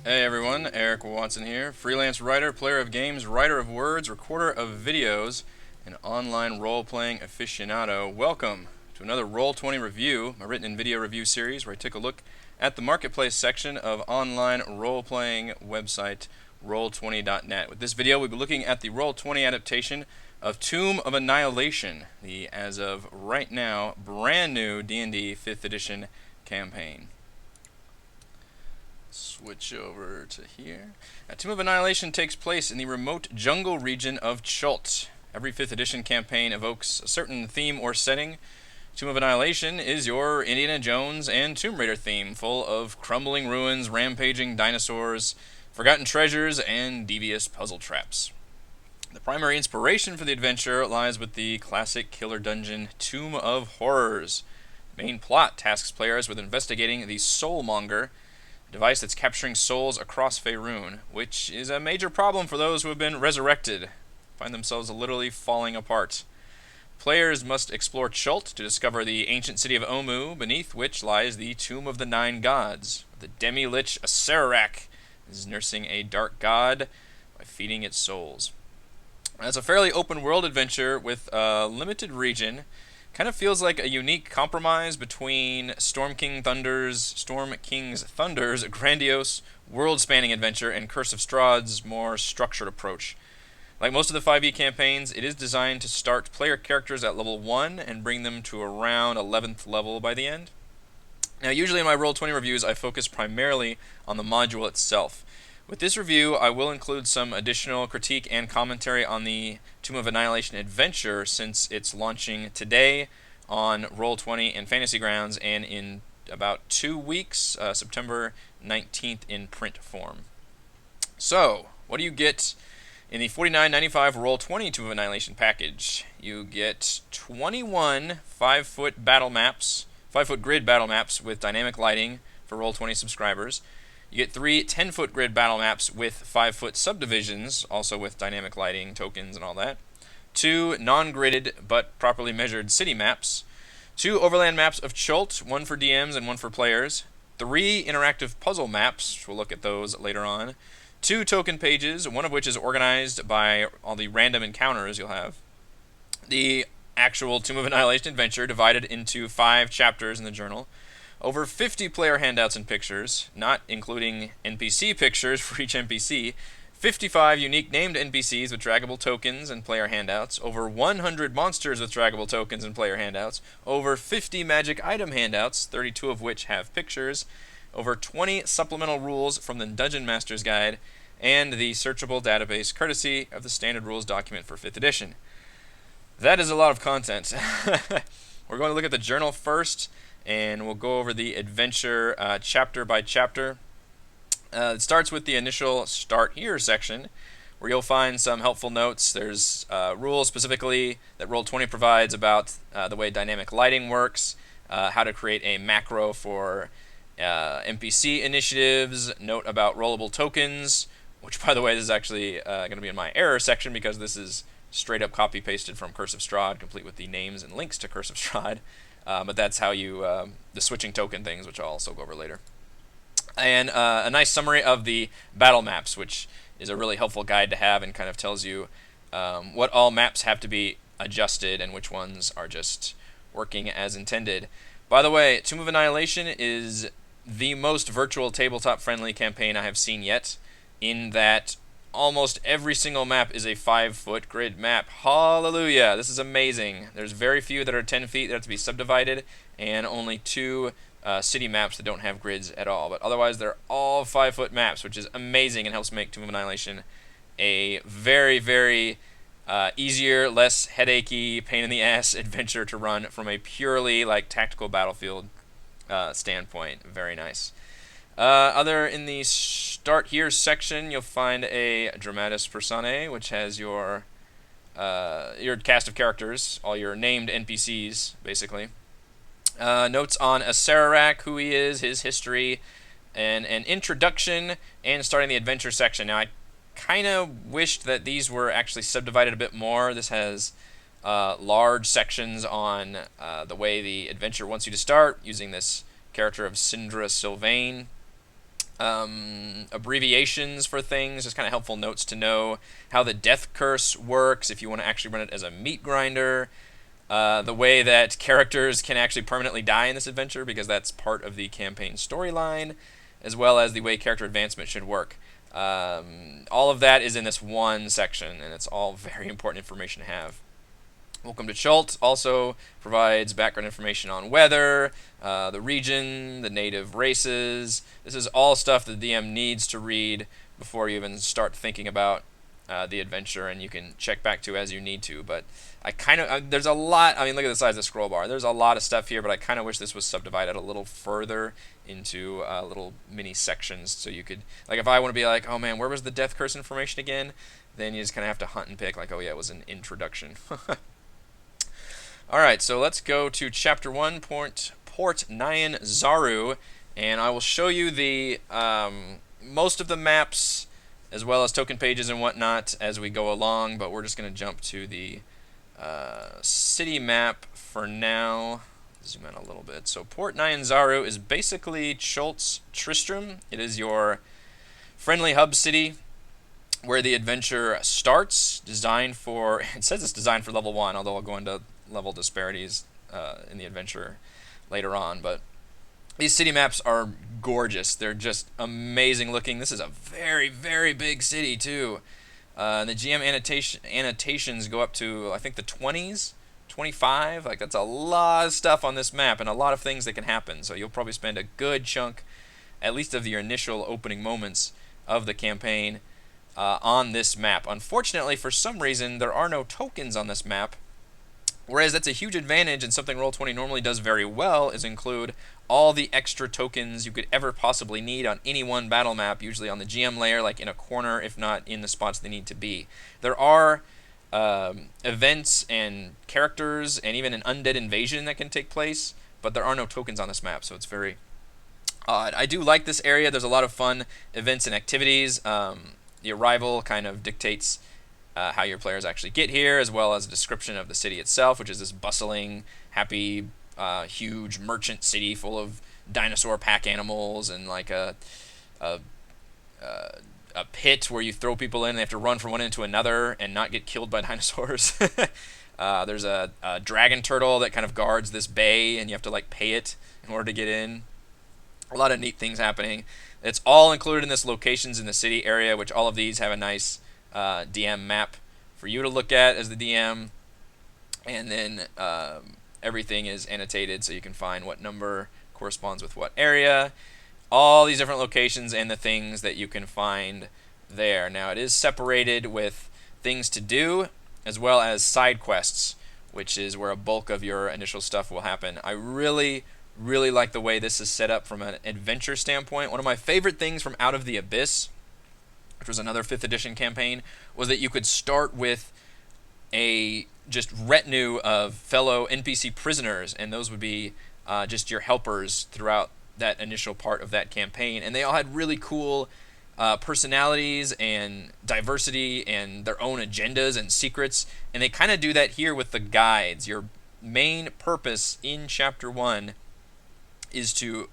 Hey everyone, Eric Watson here, freelance writer, player of games, writer of words, recorder of videos, and online role-playing aficionado. Welcome to another Roll20 review, my written and video review series where I take a look at the marketplace section of online role-playing website Roll20.net. With this video, we'll be looking at the Roll20 adaptation of Tomb of Annihilation, the, as of right now, brand new D&D 5th edition campaign. Switch over to here. Tomb of Annihilation takes place in the remote jungle region of Chult. Every 5th edition campaign evokes a certain theme or setting. Tomb of Annihilation is your Indiana Jones and Tomb Raider theme, full of crumbling ruins, rampaging dinosaurs, forgotten treasures, and devious puzzle traps. The primary inspiration for the adventure lies with the classic killer dungeon Tomb of Horrors. The main plot tasks players with investigating the Soulmonger, device that's capturing souls across Faerun, which is a major problem for those who have been resurrected, find themselves literally falling apart. Players must explore Chult to discover the ancient city of Omu, beneath which lies the Tomb of the Nine Gods. The demi-lich Acererak is nursing a dark god by feeding its souls. It's a fairly open-world adventure with a limited region. Kind of feels like a unique compromise between Storm King's Thunder's grandiose, world-spanning adventure and Curse of Strahd's more structured approach. Like most of the 5e campaigns, it is designed to start player characters at level 1 and bring them to around 11th level by the end. Now, usually in my Roll20 reviews, I focus primarily on the module itself. With this review, I will include some additional critique and commentary on the Tomb of Annihilation adventure, since it's launching today on Roll20 and Fantasy Grounds, and in about 2 weeks, September 19th, in print form. So, what do you get in the $49.95 Roll20 Tomb of Annihilation package? You get 21 5-foot battle maps, 5-foot grid battle maps with dynamic lighting for Roll20 subscribers. You get 3 10-foot grid battle maps with 5-foot subdivisions, also with dynamic lighting, tokens, and all that. 2 non-gridded but properly measured city maps. 2 overland maps of Chult, 1 for DMs and 1 for players. 3 interactive puzzle maps, which we'll look at those later on. 2 token pages, one of which is organized by all the random encounters you'll have. The actual Tomb of Annihilation adventure divided into 5 chapters in the journal. Over 50 player handouts and pictures, not including NPC pictures for each NPC, 55 unique named NPCs with draggable tokens and player handouts, over 100 monsters with draggable tokens and player handouts, over 50 magic item handouts, 32 of which have pictures, over 20 supplemental rules from the Dungeon Master's Guide, and the searchable database courtesy of the Standard Rules document for 5th edition. That is a lot of content. We're going to look at the journal first, and we'll go over the adventure chapter by chapter. It starts with the initial Start Here section, where you'll find some helpful notes. There's rules specifically that Roll20 provides about the way dynamic lighting works, how to create a macro for NPC initiatives, note about rollable tokens, which, by the way, this is actually going to be in my error section because this is straight up copy-pasted from Curse of Strahd, complete with the names and links to Curse of Strahd. But that's how you, the switching token things, which I'll also go over later. And a nice summary of the battle maps, which is a really helpful guide to have and kind of tells you what all maps have to be adjusted and which ones are just working as intended. By the way, Tomb of Annihilation is the most virtual tabletop-friendly campaign I have seen yet, in that almost every single map is a 5-foot grid map. Hallelujah! This is amazing. There's very few that are 10 feet that have to be subdivided, and only 2 city maps that don't have grids at all. But otherwise, they're all 5-foot maps, which is amazing and helps make Tomb of Annihilation a very, very easier, less headachy, pain-in-the-ass adventure to run from a purely like tactical battlefield standpoint. Very nice. Other in the Start Here section, you'll find a Dramatis Personae, which has your cast of characters, all your named NPCs, basically. Notes on Acererak, who he is, his history, and an introduction, and starting the adventure section. Now, I kind of wished that these were actually subdivided a bit more. This has large sections on the way the adventure wants you to start, using this character of Syndra Sylvain. abbreviations for things, just kind of helpful notes to know how the death curse works if you want to actually run it as a meat grinder. The way that characters can actually permanently die in this adventure, because that's part of the campaign storyline, as well as the way character advancement should work. All of that is in this one section, and it's all very important information to have. Welcome to Chult also provides background information on weather, the region, the native races. This is all stuff the DM needs to read before you even start thinking about the adventure, and you can check back to as you need to. But I kind of there's a lot. I mean, look at the size of the scroll bar. There's a lot of stuff here, but I kind of wish this was subdivided a little further into little mini sections, so you could, like, if I want to be like, oh man, where was the death curse information again? Then you just kind of have to hunt and pick, like, oh yeah, it was an introduction. Alright, so let's go to Chapter 1, Port NYANZARU, and I will show you the most of the maps, as well as token pages and whatnot, as we go along, but we're just going to jump to the city map for now. Zoom in a little bit. So Port NYANZARU is basically Chult's Tristram. It is your friendly hub city where the adventure starts, designed for, it says it's designed for level 1, although I'll go into level disparities in the adventure later on. But these city maps are gorgeous. They're just amazing looking. This is a very, very big city too. The GM annotations go up to, I think, the 20s, 25. Like, that's a lot of stuff on this map, and a lot of things that can happen. So you'll probably spend a good chunk, at least of your initial opening moments of the campaign, on this map. Unfortunately, for some reason, there are no tokens on this map. Whereas that's a huge advantage, and something Roll20 normally does very well is include all the extra tokens you could ever possibly need on any one battle map, usually on the GM layer, like in a corner, if not in the spots they need to be. There are events and characters and even an undead invasion that can take place, but there are no tokens on this map, so it's very odd. I do like this area. There's a lot of fun events and activities. The arrival kind of dictates how your players actually get here, as well as a description of the city itself, which is this bustling, happy, huge merchant city full of dinosaur pack animals, and like a pit where you throw people in and they have to run from one end to another and not get killed by dinosaurs. There's a dragon turtle that kind of guards this bay, and you have to like pay it in order to get in. A lot of neat things happening. It's all included in this locations in the city area, which all of these have a nice DM map for you to look at as the DM, and then everything is annotated so you can find what number corresponds with what area, all these different locations and the things that you can find there. Now, it is separated with things to do as well as side quests, which is where a bulk of your initial stuff will happen. I really like the way this is set up from an adventure standpoint. One of my favorite things from Out of the Abyss, which was another 5th edition campaign, was that you could start with a just retinue of fellow NPC prisoners, and those would be just your helpers throughout that initial part of that campaign. And they all had really cool personalities and diversity and their own agendas and secrets, and they kind of do that here with the guides. Your main purpose in Chapter 1 is to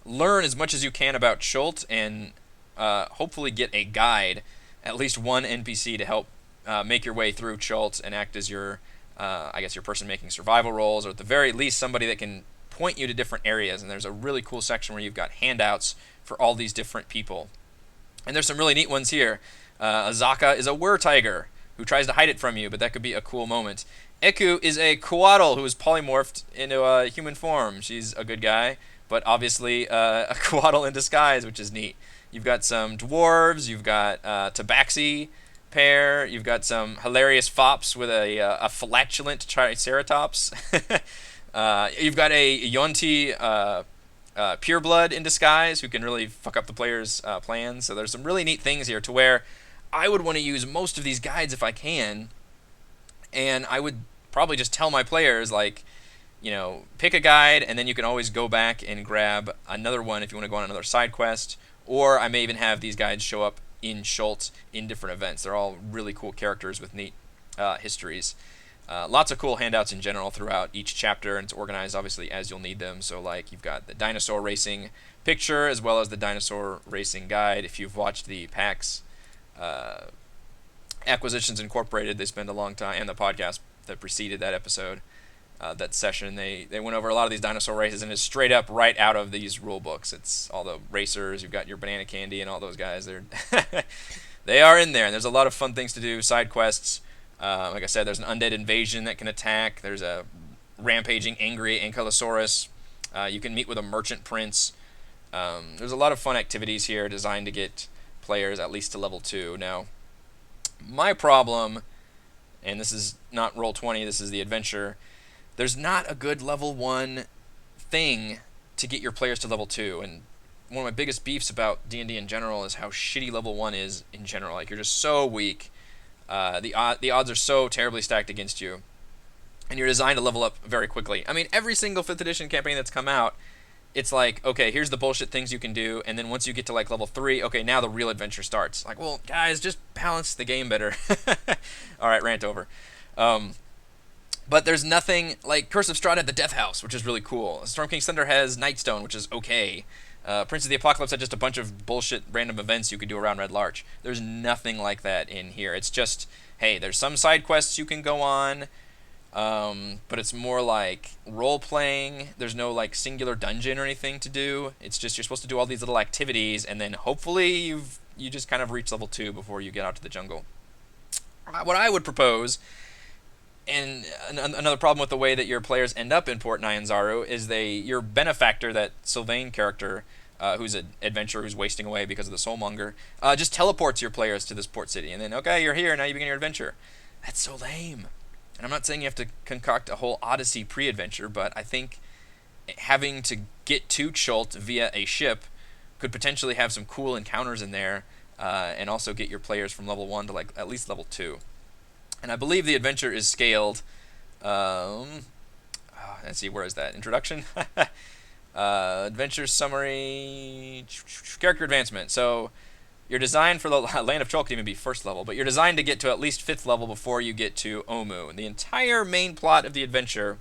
learn as much as you can about Chult, and hopefully get a guide, at least one NPC to help make your way through Chult and act as your, I guess, your person making survival rolls, or at the very least somebody that can point you to different areas. And there's a really cool section where you've got handouts for all these different people. And there's some really neat ones here. Azaka is a were-tiger who tries to hide it from you, but that could be a cool moment. Eku is a koatl who is polymorphed into a human form. She's a good guy, but obviously a koatl in disguise, which is neat. You've got some dwarves, you've got tabaxi pair, you've got some hilarious fops with a flatulent triceratops. You've got a Yonti pureblood in disguise who can really fuck up the player's plans. So there's some really neat things here to where I would want to use most of these guides if I can, and I would probably just tell my players, like, you know, pick a guide, and then you can always go back and grab another one if you want to go on another side quest. Or I may even have these guides show up in Chult in different events. They're all really cool characters with neat histories. Lots of cool handouts in general throughout each chapter, and it's organized obviously as you'll need them. So like you've got the dinosaur racing picture as well as the dinosaur racing guide. If you've watched the PAX Acquisitions Incorporated, they spend a long time, and the podcast that preceded that episode, that session, they went over a lot of these dinosaur races, and it's straight up right out of these rule books. It's all the racers. You've got your Banana Candy and all those guys. They're they are in there, and there's a lot of fun things to do, side quests. Like I said, there's an undead invasion that can attack. There's a rampaging, angry Ankylosaurus. You can meet with a merchant prince. There's a lot of fun activities here designed to get players at least to level 2. Now, my problem, and this is not Roll20, this is the adventure, there's not a good level 1 thing to get your players to level 2. And one of my biggest beefs about D&D in general is how shitty level 1 is in general. Like, you're just so weak. The odds are so terribly stacked against you, and you're designed to level up very quickly. I mean, every single 5th edition campaign that's come out, it's like, okay, here's the bullshit things you can do, and then once you get to like level 3, okay, now the real adventure starts. Like, well, guys, just balance the game better. Alright, rant over. But there's nothing like Curse of Strahd had the Death House, which is really cool. Storm King's Thunder has Nightstone, which is okay. Prince of the Apocalypse had just a bunch of bullshit random events you could do around Red Larch. There's nothing like that in here. It's just, hey, there's some side quests you can go on, but it's more like role-playing. There's no like singular dungeon or anything to do. It's just you're supposed to do all these little activities, and then hopefully you just kind of reach level 2 before you get out to the jungle. What I would propose, and another problem with the way that your players end up in Port NYANZARU, is your benefactor, that Sylvain character, who's an adventurer who's wasting away because of the Soulmonger, just teleports your players to this port city, and then, okay, you're here, now you begin your adventure. That's so lame. And I'm not saying you have to concoct a whole Odyssey pre-adventure, but I think having to get to Chult via a ship could potentially have some cool encounters in there, and also get your players from level 1 to like at least level 2. And I believe the adventure is scaled. Let's see, where is that? Introduction? Adventure summary. Character advancement. So you're designed for the Land of Chult, can even be first level, but you're designed to get to at least 5th level before you get to Omu. And the entire main plot of the adventure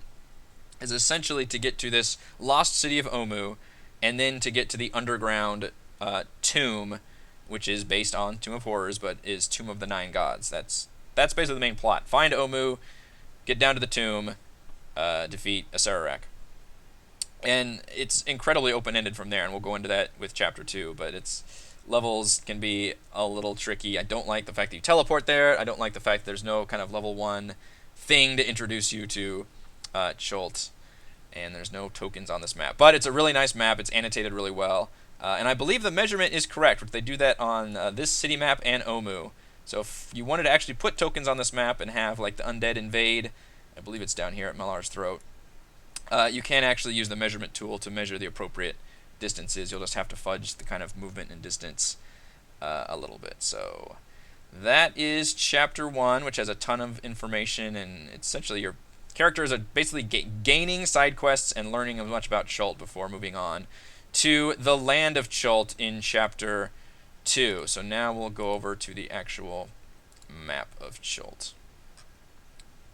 is essentially to get to this lost city of Omu, and then to get to the underground tomb, which is based on Tomb of Horrors, but is Tomb of the Nine Gods. That's basically the main plot. Find Omu, get down to the tomb, defeat Acererak. And it's incredibly open-ended from there, and we'll go into that with Chapter 2, but its levels can be a little tricky. I don't like the fact that you teleport there. I don't like the fact that there's no kind of level 1 thing to introduce you to Chult, and there's no tokens on this map. But it's a really nice map. It's annotated really well, and I believe the measurement is correct, which they do that on this city map and Omu. So if you wanted to actually put tokens on this map and have like the undead invade, I believe it's down here at Malar's throat, you can actually use the measurement tool to measure the appropriate distances. You'll just have to fudge the kind of movement and distance a little bit. So that is Chapter 1, which has a ton of information, and essentially your characters are basically gaining side quests and learning as much about Chult before moving on to the Land of Chult in Chapter 2. So now we'll go over to the actual map of Chult.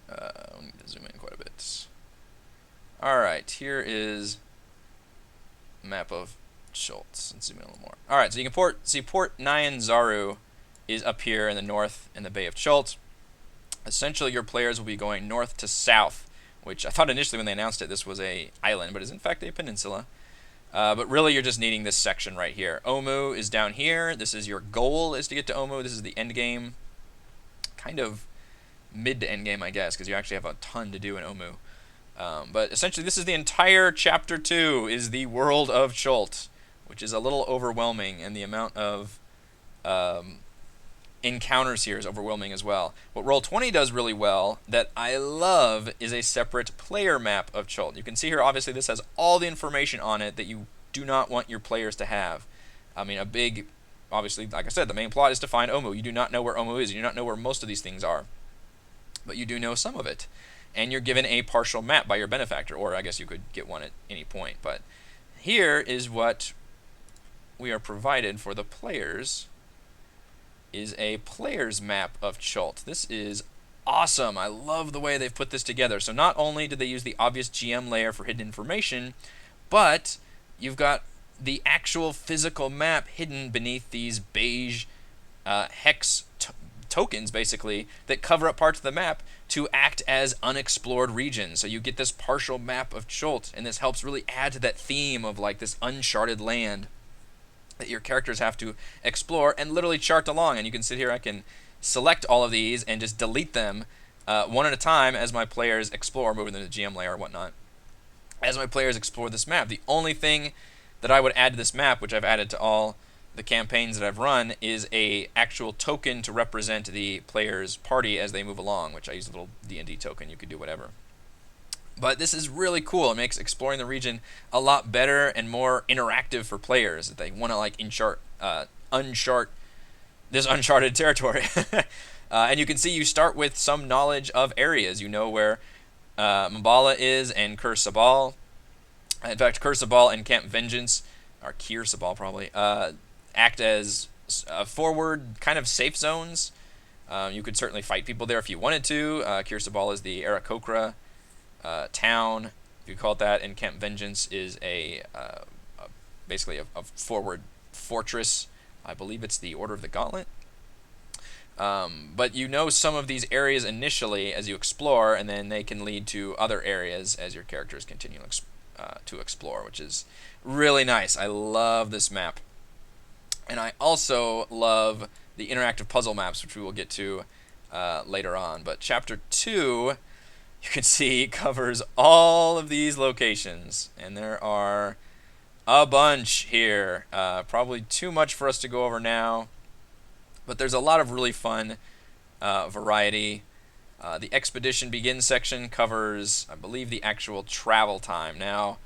We need to zoom in quite a bit. Alright, here is map of Chult. Let's zoom in a little more. Alright, so you can Port NYANZARU is up here in the north in the Bay of Chult. Essentially, your players will be going north to south, which I thought initially when they announced it this was a island, but is in fact a peninsula. But really, you're just needing this section right here. Omu is down here. This is your goal, is to get to Omu. This is the end game. Kind of mid to end game, I guess, because you actually have a ton to do in Omu. But essentially, this is the entire Chapter 2, is the world of Chult, which is a little overwhelming, and the amount of encounters here is overwhelming as well. What Roll20 does really well, that I love, is a separate player map of Chult. You can see here, obviously, this has all the information on it that you do not want your players to have. I mean, obviously, like I said, the main plot is to find Omu. You do not know where Omu is. You do not know where most of these things are. But you do know some of it. And you're given a partial map by your benefactor, or I guess you could get one at any point. But here is what we are provided for the players, is a player's map of Chult. This is awesome. I love the way they've put this together. So not only did they use the obvious GM layer for hidden information, but you've got the actual physical map hidden beneath these beige hex tokens, basically, that cover up parts of the map to act as unexplored regions. So you get this partial map of Chult, and this helps really add to that theme of like this uncharted land that your characters have to explore and literally chart along. And you can sit here, I can select all of these and just delete them one at a time as my players explore, moving them to the GM layer or whatnot. As my players explore this map, the only thing that I would add to this map, which I've added to all the campaigns that I've run, is a actual token to represent the player's party as they move along, which I use a little D&D token. You could do whatever. But this is really cool. It makes exploring the region a lot better and more interactive for players if they want to like unchart this uncharted territory. And you can see you start with some knowledge of areas. You know where Mbala is and Kur Sabal. In fact, Kur Sabal and Camp Vengeance, or Kir Sabal probably, act as forward kind of safe zones. You could certainly fight people there if you wanted to. Kir Sabal is the Aarakocra town, if you call it that, and Camp Vengeance is basically a forward fortress. I believe it's the Order of the Gauntlet. But you know some of these areas initially as you explore, and then they can lead to other areas as your characters continue to explore, which is really nice. I love this map. And I also love the interactive puzzle maps, which we will get to later on. But Chapter 2, you can see, covers all of these locations. And there are a bunch here. Probably too much for us to go over now. But there's a lot of really fun variety. The Expedition Begins section covers, I believe, the actual travel time. Now,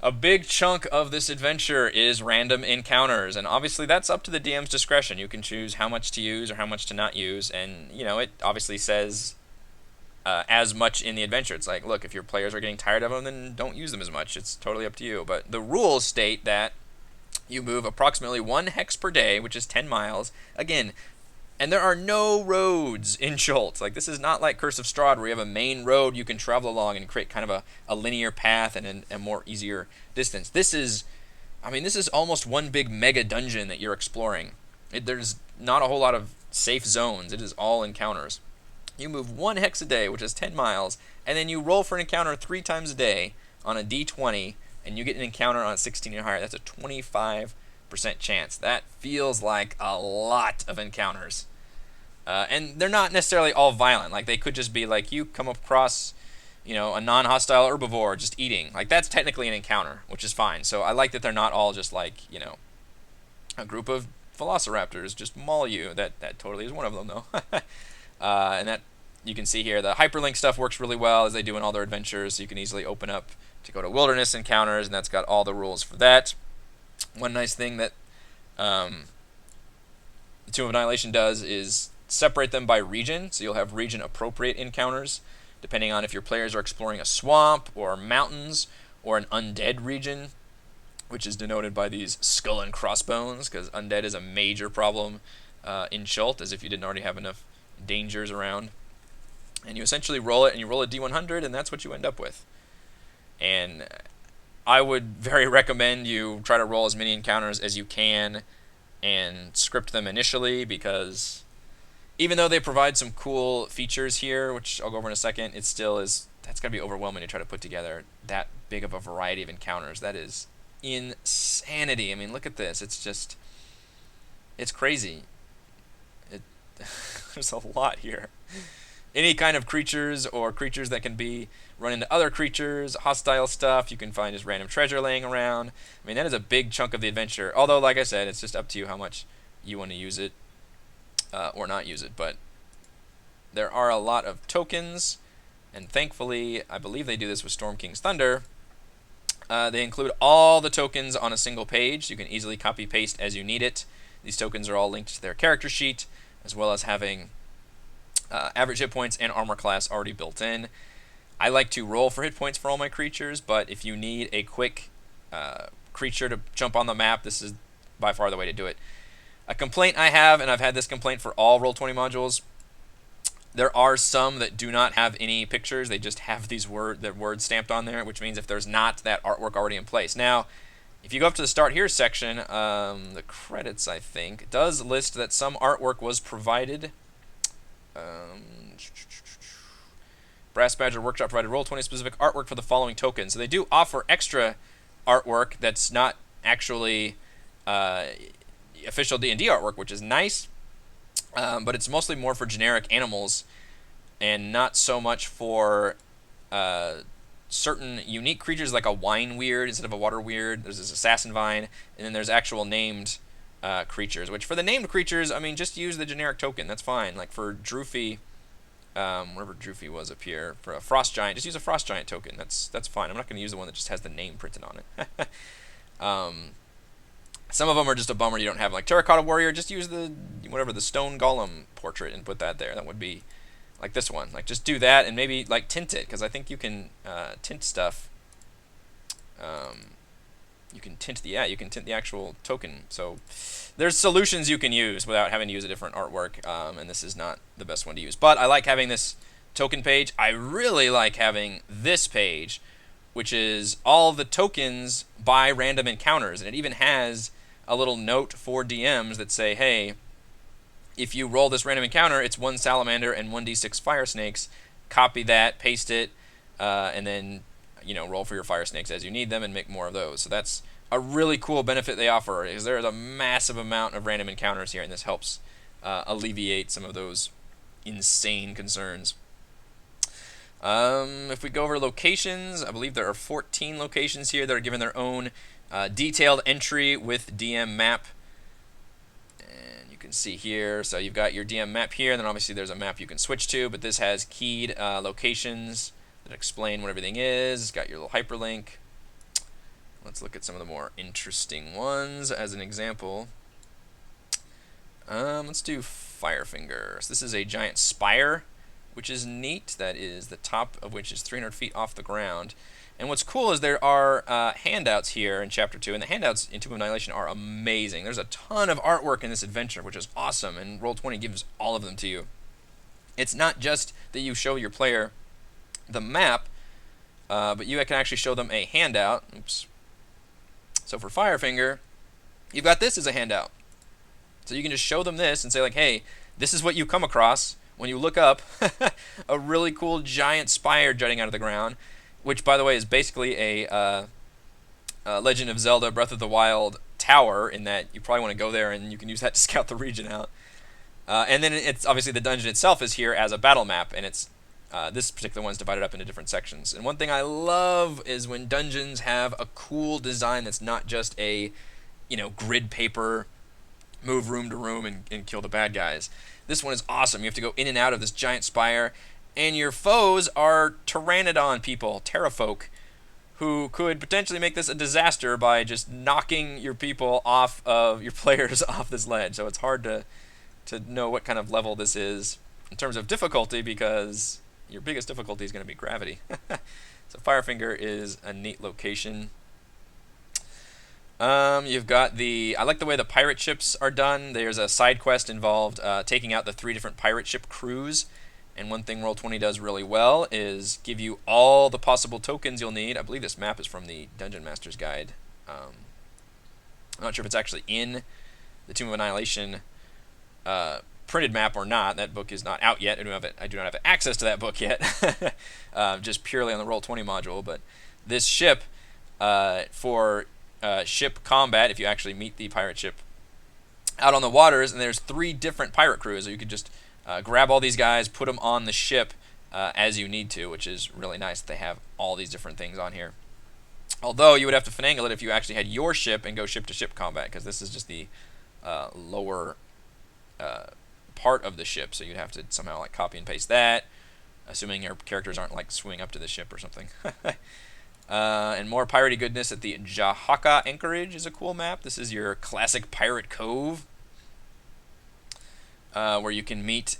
a big chunk of this adventure is random encounters, and obviously that's up to the DM's discretion. You can choose how much to use or how much to not use, and you know, it obviously says as much in the adventure. It's like, look, if your players are getting tired of them, then don't use them as much. It's totally up to you. But the rules state that you move approximately 1 hex per day, which is 10 miles. Again, and there are no roads in Chult. Like, this is not like Curse of Strahd, where you have a main road you can travel along and create kind of a linear path and a more easier distance. This is almost one big mega dungeon that you're exploring. There's not a whole lot of safe zones. It is all encounters. You move 1 hex a day, which is 10 miles, and then you roll for an encounter 3 times a day on a d20, and you get an encounter on 16 or higher. That's a 25% chance. That feels like a lot of encounters. And they're not necessarily all violent. Like, they could just be like, you come across, a non-hostile herbivore just eating. Like, that's technically an encounter, which is fine. So I like that they're not all just like, a group of velociraptors just maul you. That totally is one of them, though. And that, you can see here, the hyperlink stuff works really well, as they do in all their adventures. So you can easily open up to go to wilderness encounters, and that's got all the rules for that. One nice thing that the Tomb of Annihilation does is separate them by region, so you'll have region-appropriate encounters, depending on if your players are exploring a swamp, or mountains, or an undead region, which is denoted by these skull and crossbones, because undead is a major problem in Chult, as if you didn't already have enough dangers around. And you essentially roll it, and you roll a d100, and that's what you end up with. And I would very recommend you try to roll as many encounters as you can and script them initially, because even though they provide some cool features here, which I'll go over in a second, it still is, that's going to be overwhelming to try to put together that big of a variety of encounters. That is insanity. I mean, look at this. It's crazy. There's a lot here. Any kind of creatures or creatures that can be run into other creatures, hostile stuff. You can find just random treasure laying around. I mean, that is a big chunk of the adventure. Although, like I said, it's just up to you how much you want to use it or not use it. But there are a lot of tokens, and thankfully, I believe they do this with Storm King's Thunder. They include all the tokens on a single page. You can easily copy-paste as you need it. These tokens are all linked to their character sheet, as well as having average hit points and armor class already built in. I like to roll for hit points for all my creatures, but if you need a quick creature to jump on the map, this is by far the way to do it. A complaint I have, and I've had this complaint for all Roll20 modules, There are some that do not have any pictures. They just have their words stamped on there, which means if there's not that artwork already in place. Now, if you go up to the Start Here section, the credits, I think, does list that some artwork was provided. Brass Badger Workshop provided Roll20 specific artwork for the following tokens. So they do offer extra artwork that's not actually official D&D artwork, which is nice. But it's mostly more for generic animals and not so much for certain unique creatures like a wine weird instead of a water weird. There's this assassin vine, and then there's actual named creatures, which for the named creatures, I mean, just use the generic token. That's fine. Like for Droofy, wherever Droofy was up here, for a Frost Giant, just use a Frost Giant token. That's fine. I'm not going to use the one that just has the name printed on it. Some of them are just a bummer you don't have. Like Terracotta Warrior, just use the Stone Golem portrait and put that there. That would be like this one. Like just do that and maybe like tint it, because I think you can tint stuff. You can tint the actual token. So there's solutions you can use without having to use a different artwork, and this is not the best one to use. But I like having this token page. I really like having this page, which is all the tokens by random encounters, and it even has a little note for DMs that say, hey, if you roll this random encounter, it's 1 salamander and 1d6 fire snakes. Copy that, paste it, and then roll for your fire snakes as you need them and make more of those. So that's a really cool benefit they offer, is there's a massive amount of random encounters here, and this helps alleviate some of those insane concerns. If we go over locations, I believe there are 14 locations here that are given their own detailed entry with DM map. And you can see here, so you've got your DM map here, and then obviously there's a map you can switch to, but this has keyed locations that explain what everything is. It's got your little hyperlink. Let's look at some of the more interesting ones as an example. Let's do Firefinger. So this is a giant spire, which is neat. That is the top of which is 300 feet off the ground. And what's cool is there are handouts here in Chapter 2, and the handouts in Tomb of Annihilation are amazing. There's a ton of artwork in this adventure, which is awesome, and Roll20 gives all of them to you. It's not just that you show your player the map, but you can actually show them a handout. Oops. So for Firefinger, you've got this as a handout. So you can just show them this and say, like, hey, this is what you come across when you look up a really cool giant spire jutting out of the ground, which, by the way, is basically a Legend of Zelda Breath of the Wild tower, in that you probably want to go there and you can use that to scout the region out. And then it's obviously the dungeon itself is here as a battle map, and it's this particular one's divided up into different sections. And one thing I love is when dungeons have a cool design that's not just a grid paper, move room to room and kill the bad guys. This one is awesome. You have to go in and out of this giant spire, and your foes are Pteranodon people, Terrafolk, who could potentially make this a disaster by just knocking your people off of your players off this ledge. So it's hard to know what kind of level this is in terms of difficulty, because your biggest difficulty is going to be gravity. So Firefinger is a neat location. You've got I like the way the pirate ships are done. There's a side quest involved taking out the 3 different pirate ship crews. And one thing Roll20 does really well is give you all the possible tokens you'll need. I believe this map is from the Dungeon Master's Guide. I'm not sure if it's actually in the Tomb of Annihilation printed map or not. That book is not out yet. I do not have access to that book yet. Just purely on the Roll20 module. But this ship, for ship combat, if you actually meet the pirate ship out on the waters, and there's 3 different pirate crews, so you could just grab all these guys, put them on the ship as you need to, which is really nice that they have all these different things on here. Although you would have to finagle it if you actually had your ship and go ship-to-ship combat, because this is just the lower part of the ship, so you'd have to somehow like copy and paste that, assuming your characters aren't like swimming up to the ship or something. And more piratey goodness at the Jahaka Anchorage is a cool map. This is your classic pirate cove, where you can meet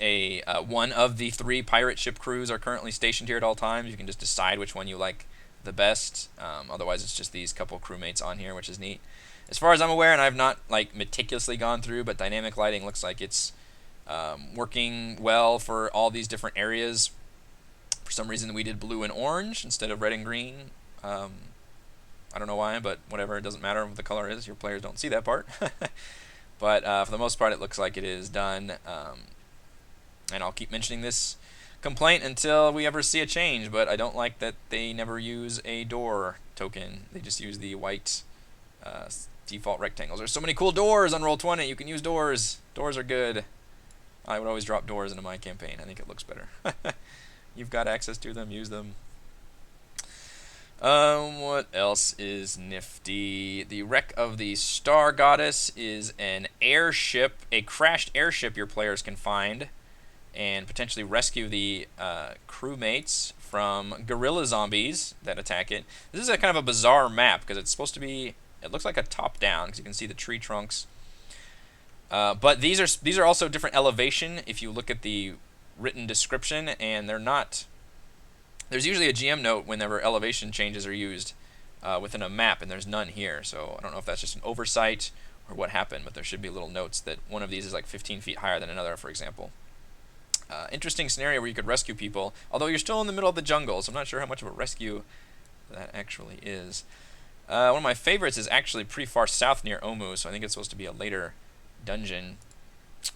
one of the 3 pirate ship crews are currently stationed here at all times. You can just decide which one you like the best. Otherwise, it's just these couple crewmates on here, which is neat. As far as I'm aware, and I've not like meticulously gone through, but dynamic lighting looks like it's working well for all these different areas. For some reason, we did blue and orange instead of red and green. I don't know why, but whatever, it doesn't matter what the color is. Your players don't see that part. But for the most part, it looks like it is done. And I'll keep mentioning this complaint until we ever see a change, but I don't like that they never use a door token. They just use the white default rectangles. There's so many cool doors on Roll20. You can use doors. Doors are good. I would always drop doors into my campaign. I think it looks better. You've got access to them. Use them. What else is nifty? The wreck of the Star Goddess is an airship, a crashed airship your players can find and potentially rescue the crewmates from gorilla zombies that attack it. This is a kind of a bizarre map because it's supposed to be, it looks like a top-down because you can see the tree trunks. But these are also different elevation if you look at the written description, and they're not. There's usually a GM note whenever elevation changes are used within a map, and there's none here. So I don't know if that's just an oversight or what happened, but there should be little notes that one of these is like 15 feet higher than another, for example. Interesting scenario where you could rescue people, although you're still in the middle of the jungle, so I'm not sure how much of a rescue that actually is. One of my favorites is actually pretty far south near Omu, so I think it's supposed to be a later dungeon.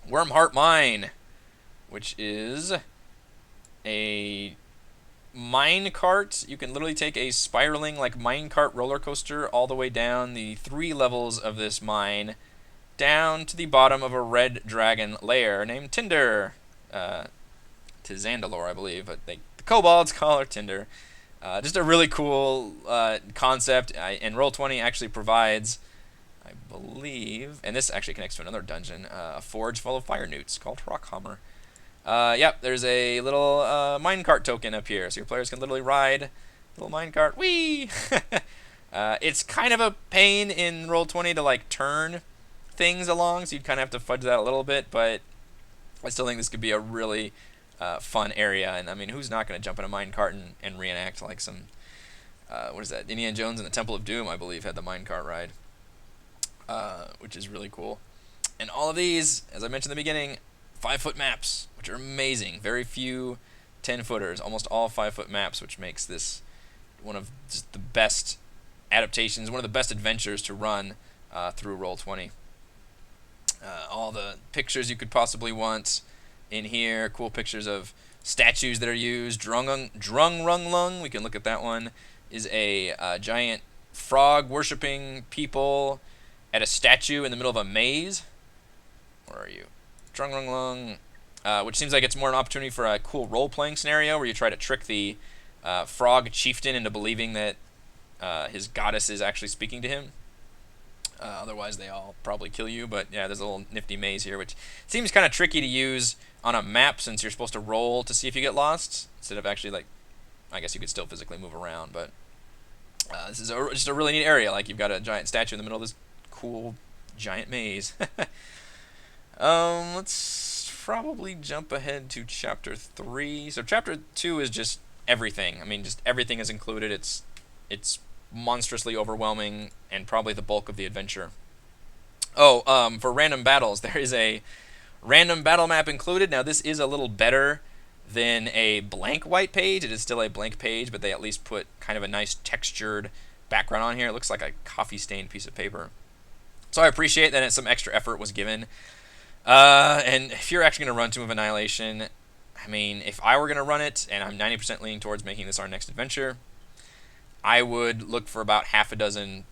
Wormheart Mine, which is a mine cart. You can literally take a spiraling like mine cart roller coaster all the way down the 3 levels of this mine down to the bottom of a red dragon lair named Tinder. To Zandalore, I believe, but the kobolds call her Tinder. Just a really cool concept, and Roll20 actually provides, I believe, and this actually connects to another dungeon, a forge full of fire newts called Rockhammer. Yep, there's a little minecart token up here, so your players can literally ride a little minecart. Whee! It's kind of a pain in Roll20 to like turn things along, so you'd kind of have to fudge that a little bit, but I still think this could be a really fun area. And I mean, who's not going to jump in a minecart and reenact like some, what is that? Indiana Jones and the Temple of Doom, I believe, had the minecart ride, which is really cool. And all of these, as I mentioned in the beginning, 5-foot maps, which are amazing. Very few 10-footers, almost all 5-foot maps, which makes this one of just the best adaptations, one of the best adventures to run through Roll20. All the pictures you could possibly want in here. Cool pictures of statues that are used. Drungrunglung, we can look at that one, is a giant frog worshipping people at a statue in the middle of a maze. Where are you? Drungrunglung, which seems like it's more an opportunity for a cool role-playing scenario where you try to trick the frog chieftain into believing that his goddess is actually speaking to him. Otherwise, they all probably kill you. But yeah, there's a little nifty maze here, which seems kind of tricky to use on a map since you're supposed to roll to see if you get lost instead of actually, like, I guess you could still physically move around. But this is just a really neat area. Like, you've got a giant statue in the middle of this cool giant maze. Let's probably jump ahead to Chapter 3. So Chapter 2 is just everything. I mean, just everything is included. It's monstrously overwhelming and probably the bulk of the adventure. For random battles, there is a random battle map included. Now, this is a little better than a blank white page. It is still a blank page, but they at least put kind of a nice textured background on here. It looks like a coffee-stained piece of paper. So I appreciate that some extra effort was given. And if you're actually going to run Tomb of Annihilation, I mean, if I were going to run it, and I'm 90% leaning towards making this our next adventure, I would look for about half a dozen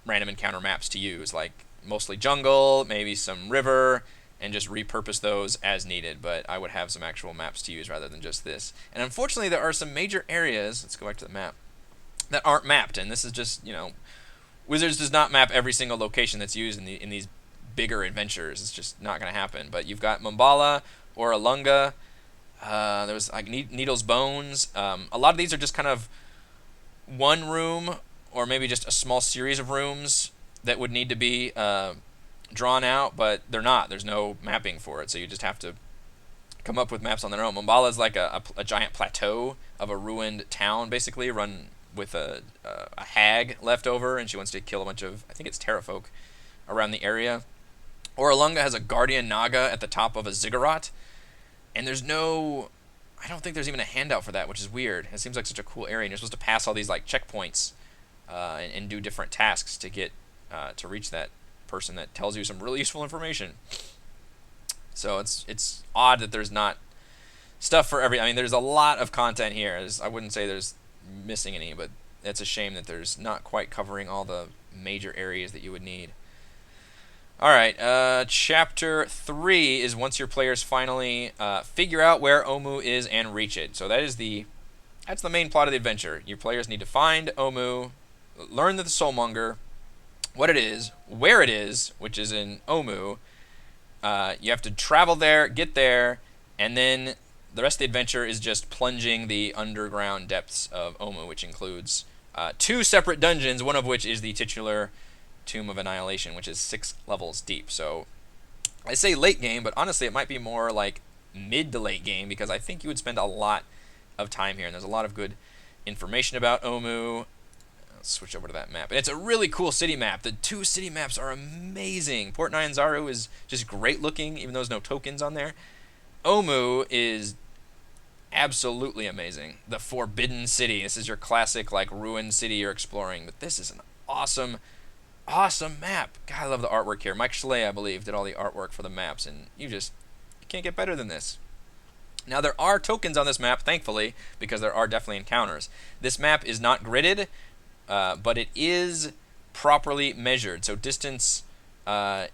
random encounter maps to use, like mostly jungle, maybe some river, and just repurpose those as needed. But I would have some actual maps to use rather than just this. And unfortunately, there are some major areas, let's go back to the map, that aren't mapped. And this is just, Wizards does not map every single location that's used in these bigger adventures. It's just not going to happen. But you've got Mumbala or Alunga. There was like Needle's Bones. A lot of these are just kind of one room or maybe just a small series of rooms that would need to be drawn out, but they're not. There's no mapping for it, so you just have to come up with maps on their own. Mumbala is like a giant plateau of a ruined town, basically, run with a hag left over, and she wants to kill a bunch of, I think it's terrafolk, around the area. Oralunga has a guardian naga at the top of a ziggurat, and I don't think there's even a handout for that, which is weird. It seems like such a cool area, and you're supposed to pass all these like checkpoints and do different tasks to get to reach that person that tells you some really useful information. So it's odd that there's not stuff for every. I mean, there's a lot of content here. I wouldn't say there's missing any, but it's a shame that there's not quite covering all the major areas that you would need. Alright, Chapter 3 is once your players finally figure out where Omu is and reach it. So that's the main plot of the adventure. Your players need to find Omu, learn the Soulmonger, what it is, where it is, which is in Omu. You have to travel there, get there, and then the rest of the adventure is just plunging the underground depths of Omu, which includes 2 separate dungeons, one of which is the titular Tomb of Annihilation, which is 6 levels deep. So I say late game, but honestly it might be more like mid to late game, because I think you would spend a lot of time here, and there's a lot of good information about Omu. Let's switch over to that map. And it's a really cool city map. The 2 city maps are amazing. Port NYANZARU is just great looking, even though there's no tokens on there. Omu is absolutely amazing. The Forbidden City. This is your classic like ruined city you're exploring, but this is an awesome map. God, I love the artwork here. Mike Schley, I believe, did all the artwork for the maps, and you can't get better than this. Now, there are tokens on this map, thankfully, because there are definitely encounters. This map is not gridded, but it is properly measured. So distance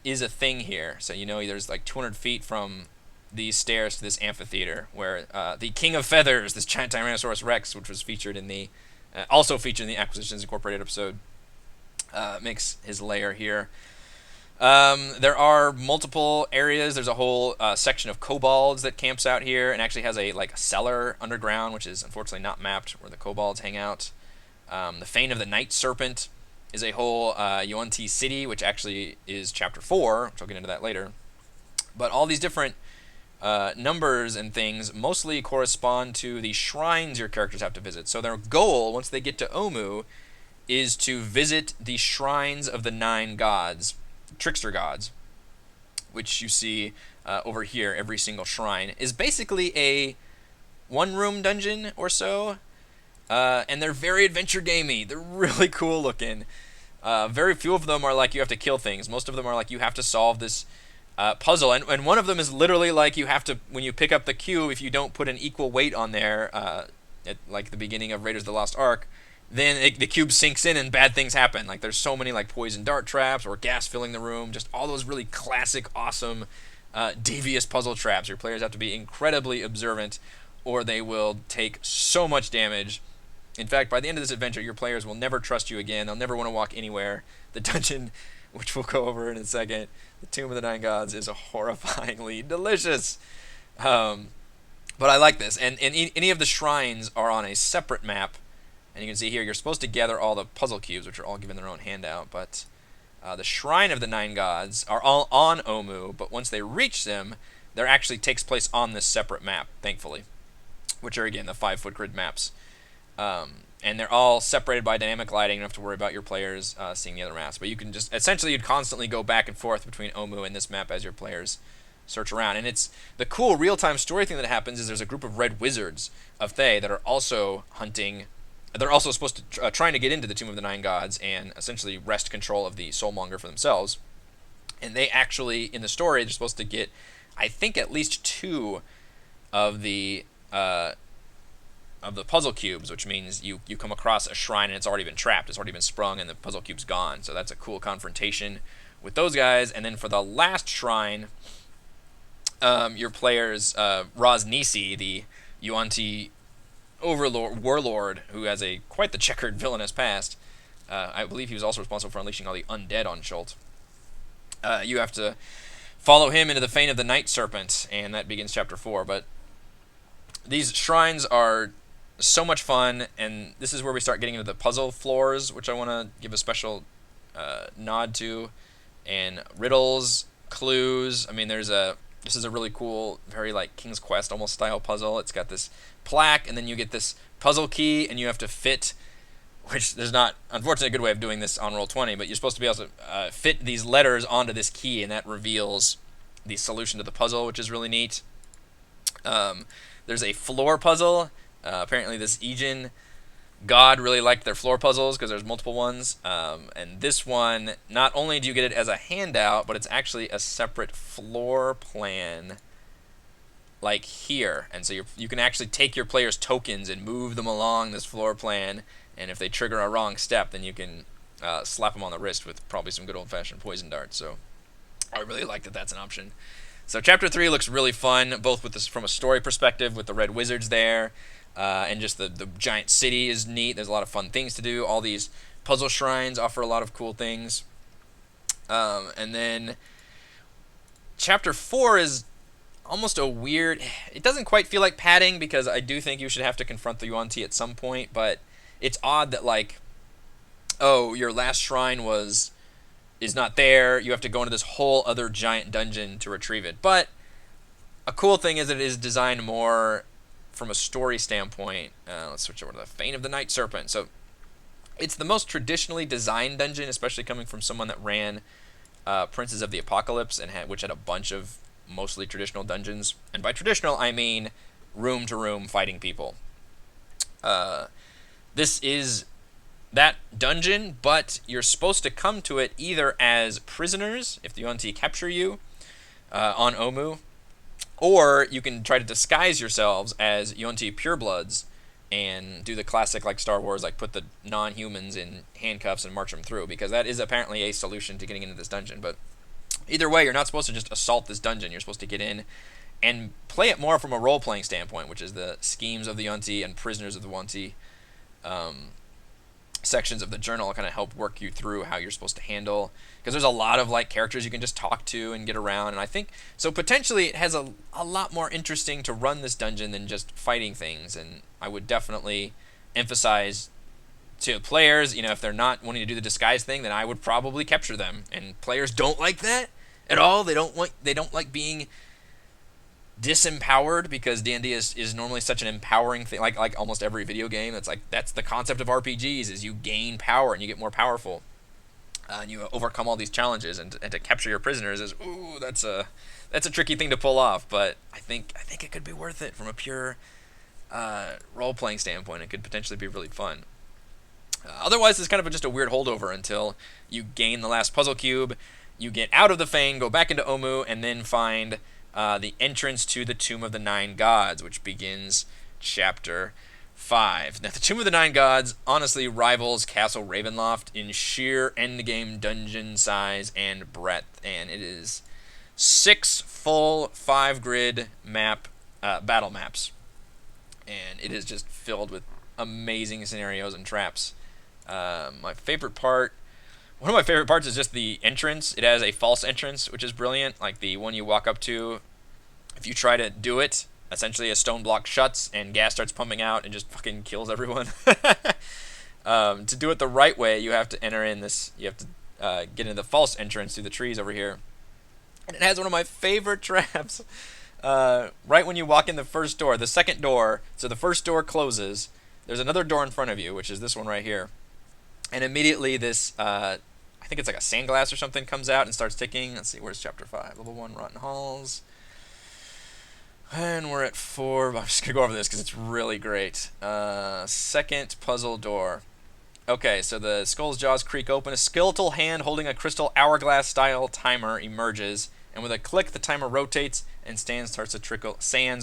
is a thing here. So there's like 200 feet from these stairs to this amphitheater, where the King of Feathers, this giant Tyrannosaurus Rex, which was featured in the Acquisitions Incorporated episode, makes his lair here. There are multiple areas. There's a whole section of kobolds that camps out here, and actually has a cellar underground, which is unfortunately not mapped, where the kobolds hang out. The Fane of the Night Serpent is a whole Yuan-Ti city, which actually is Chapter 4, which I'll get into that later. But all these different numbers and things mostly correspond to the shrines your characters have to visit. So their goal, once they get to Omu, is to visit the shrines of the 9 gods, trickster gods, which you see over here. Every single shrine is basically a one-room dungeon or so, and they're very adventure gamey. They're really cool looking. Very few of them are like you have to kill things. Most of them are like you have to solve this puzzle, and one of them is literally like you have to, when you pick up the cube, if you don't put an equal weight on there at like the beginning of Raiders of the Lost Ark, then the cube sinks in and bad things happen. Like there's so many like poison dart traps or gas filling the room, just all those really classic, awesome, devious puzzle traps. Your players have to be incredibly observant, or they will take so much damage. In fact, by the end of this adventure, your players will never trust you again. They'll never want to walk anywhere. The dungeon, which we'll go over in a second, the Tomb of the 9 Gods, is horrifyingly delicious. But I like this. And any of the shrines are on a separate map. And you can see here, you're supposed to gather all the puzzle cubes, which are all given their own handout. But the Shrine of the 9 Gods are all on Omu, but once they reach them, there actually takes place on this separate map, thankfully, which are, again, the 5-foot grid maps. And they're all separated by dynamic lighting. You don't have to worry about your players seeing the other maps. But you can just, essentially, you'd constantly go back and forth between Omu and this map as your players search around. And it's the cool real-time story thing that happens is there's a group of red wizards of Thay that are also hunting. They're also supposed to trying to get into the Tomb of the 9 Gods and essentially wrest control of the Soulmonger for themselves. And they actually, in the story, they're supposed to get, I think, at least 2 of the puzzle cubes, which means you come across a shrine and it's already been trapped. It's already been sprung and the puzzle cube's gone. So that's a cool confrontation with those guys. And then for the last shrine, your players, Raz Nisi, the Yuan-Ti warlord, who has quite the checkered villainous past. I believe he was also responsible for unleashing all the undead on Schult. You have to follow him into the Fane of the Night Serpent, and that begins Chapter 4. But these shrines are so much fun, and this is where we start getting into the puzzle floors, which I want to give a special nod to, and riddles, clues. I mean, this is a really cool, very like King's Quest almost style puzzle. It's got this plaque, and then you get this puzzle key, and you have to fit which there's not, unfortunately, a good way of doing this on Roll20, but you're supposed to be able to fit these letters onto this key, and that reveals the solution to the puzzle, which is really neat. There's a floor puzzle. Apparently, this Aegean god really liked their floor puzzles because there's multiple ones. And this one, not only do you get it as a handout, but it's actually a separate floor plan, like here. And so you can actually take your players' tokens and move them along this floor plan. And if they trigger a wrong step, then you can slap them on the wrist with probably some good old-fashioned poison darts. So I really like that that's an option. So Chapter 3 looks really fun, both with this from a story perspective, with the red wizards there, and just the giant city is neat. There's a lot of fun things to do. All these puzzle shrines offer a lot of cool things. And then Chapter 4 is almost a weird... It doesn't quite feel like padding, because I do think you should have to confront the Yuan-Ti at some point, but it's odd that, like, oh, your last shrine is not there. You have to go into this whole other giant dungeon to retrieve it. But a cool thing is that it is designed more from a story standpoint. Let's switch over to the Fane of the Night Serpent. So it's the most traditionally designed dungeon, especially coming from someone that ran Princes of the Apocalypse, and which had a bunch of mostly traditional dungeons. And by traditional, I mean room to room fighting people. This is that dungeon, but you're supposed to come to it either as prisoners, if the Yuan-Ti capture you on Omu, or you can try to disguise yourselves as Yuan-Ti purebloods and do the classic, like Star Wars, like put the non-humans in handcuffs and march them through, because that is apparently a solution to getting into this dungeon. But either way, you're not supposed to just assault this dungeon. You're supposed to get in and play it more from a role-playing standpoint, which is the schemes of the Yuan-Ti and prisoners of the Yuan-Ti. Sections of the journal kind of help work you through how you're supposed to handle, because there's a lot of like characters you can just talk to and get around, and I think so potentially it has a lot more interesting to run this dungeon than just fighting things. And I would definitely emphasize to players, you know, if they're not wanting to do the disguise thing, then I would probably capture them, and players don't like that at all. They don't like being disempowered, because D&D is normally such an empowering thing, like almost every video game. That's the concept of RPGs, is you gain power and you get more powerful, and you overcome all these challenges, and to capture your prisoners is, ooh, that's a tricky thing to pull off. But I think it could be worth it from a pure role-playing standpoint. It could potentially be really fun. Otherwise, it's kind of just a weird holdover until you gain the last puzzle cube, you get out of the Fane, go back into Omu, and then find the entrance to the Tomb of the Nine Gods, which begins Chapter 5. Now, the Tomb of the Nine Gods honestly rivals Castle Ravenloft in sheer endgame dungeon size and breadth, and it is 6 full 5-grid battle maps, and it is just filled with amazing scenarios and traps. One of my favorite parts is just the entrance. It has a false entrance, which is brilliant. Like the one you walk up to, if you try to do it, essentially a stone block shuts and gas starts pumping out and just fucking kills everyone. To do it the right way, you have to enter in this. You have to get into the false entrance through the trees over here. And it has one of my favorite traps. Right when you walk in the first door, the second door. So the first door closes. There's another door in front of you, which is this one right here. And immediately this, I think it's like a sandglass or something, comes out and starts ticking. Let's see, where's Chapter 5? Level 1, Rotten Halls. And we're at 4. I'm just going to go over this because it's really great. Second puzzle door. Okay, so the skull's jaws creak open. A skeletal hand holding a crystal hourglass-style timer emerges. And with a click, the timer rotates and sands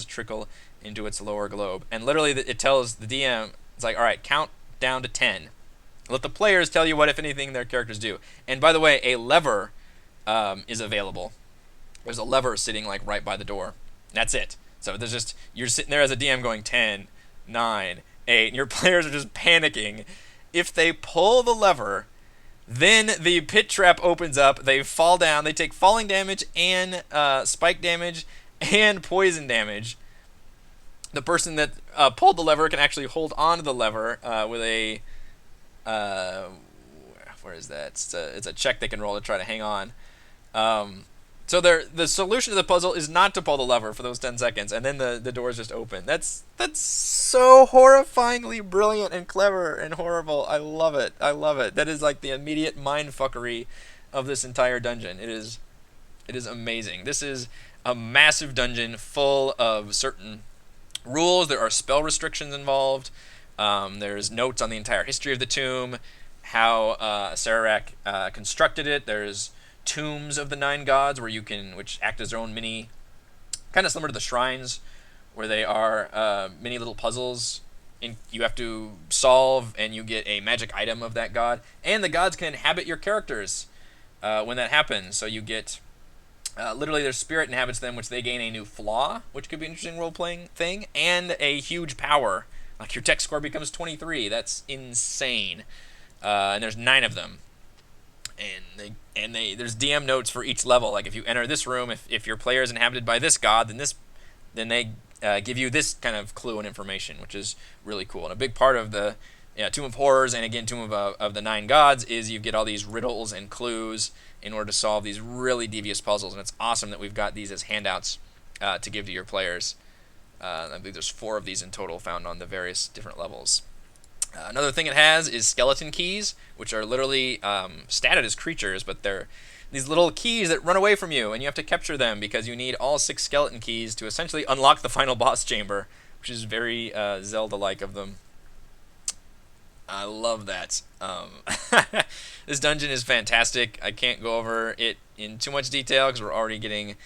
trickle into its lower globe. And literally, it tells the DM, it's like, all right, count down to 10. Let the players tell you what, if anything, their characters do. And by the way, a lever is available. There's a lever sitting like right by the door. That's it. So there's just, you're sitting there as a DM going 10, 9, 8, and your players are just panicking. If they pull the lever, then the pit trap opens up. They fall down. They take falling damage and spike damage and poison damage. The person that pulled the lever can actually hold on to the lever with a... where is that? It's a check they can roll to try to hang on. So the solution to the puzzle is not to pull the lever for those 10 seconds, and then the doors just open. That's so horrifyingly brilliant and clever and horrible. I love it. I love it. That is like the immediate mind fuckery of this entire dungeon. It is amazing. This is a massive dungeon full of certain rules. There are spell restrictions involved. There's notes on the entire history of the tomb, how Sararak constructed it. There's tombs of the 9 gods which act as their own mini, kind of similar to the shrines, where they are mini little puzzles you have to solve, and you get a magic item of that god. And the gods can inhabit your characters when that happens. So you get literally their spirit inhabits them, which they gain a new flaw, which could be an interesting role-playing thing, and a huge power. Like your tech score becomes 23. That's insane. And there's 9 of them. And there's DM notes for each level. Like if you enter this room, if your player is inhabited by this god, then they give you this kind of clue and information, which is really cool. And a big part of the Tomb of Horrors and again Tomb of the 9 gods is you get all these riddles and clues in order to solve these really devious puzzles. And it's awesome that we've got these as handouts to give to your players. I believe there's 4 of these in total found on the various different levels. Another thing it has is skeleton keys, which are literally statted as creatures, but they're these little keys that run away from you, and you have to capture them because you need all 6 skeleton keys to essentially unlock the final boss chamber, which is very Zelda-like of them. I love that. This dungeon is fantastic. I can't go over it in too much detail because we're already getting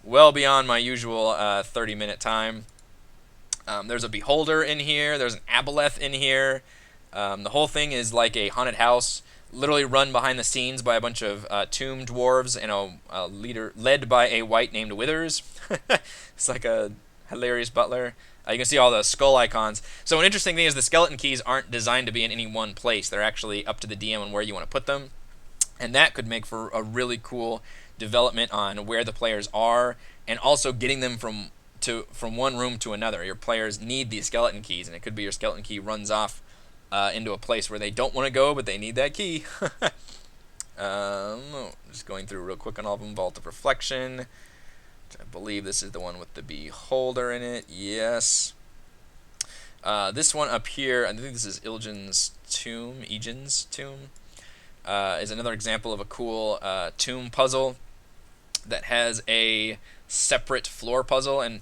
well beyond my usual 30-minute time. There's a beholder in here. There's an aboleth in here. The whole thing is like a haunted house, literally run behind the scenes by a bunch of tomb dwarves and a leader led by a wight named Withers. It's like a hilarious butler. You can see all the skull icons. So an interesting thing is the skeleton keys aren't designed to be in any one place. They're actually up to the DM on where you want to put them. And that could make for a really cool development on where the players are, and also getting them from one room to another. Your players need these skeleton keys, and it could be your skeleton key runs off into a place where they don't want to go, but they need that key. Just going through real quick on all of them. Vault of Reflection. I believe this is the one with the beholder in it. Yes. This one up here, I think this is Ilgen's tomb. Is another example of a cool tomb puzzle that has a separate floor puzzle, and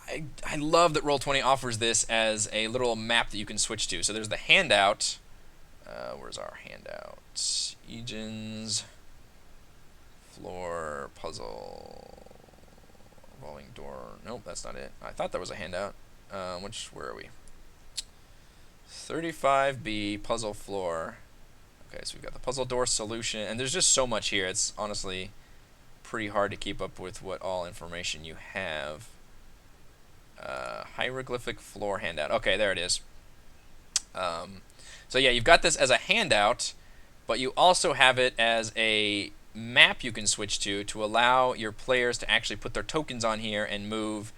I love that Roll20 offers this as a little map that you can switch to. So there's the handout. Where's our handout? Egan's floor puzzle. Revolving door. Nope, that's not it. I thought there was a handout. Where are we? 35B puzzle floor. Okay, so we've got the puzzle door solution, and there's just so much here. It's honestly pretty hard to keep up with what all information you have. Hieroglyphic floor handout. Okay, there it is. So yeah, you've got this as a handout, but you also have it as a map you can switch to allow your players to actually put their tokens on here and move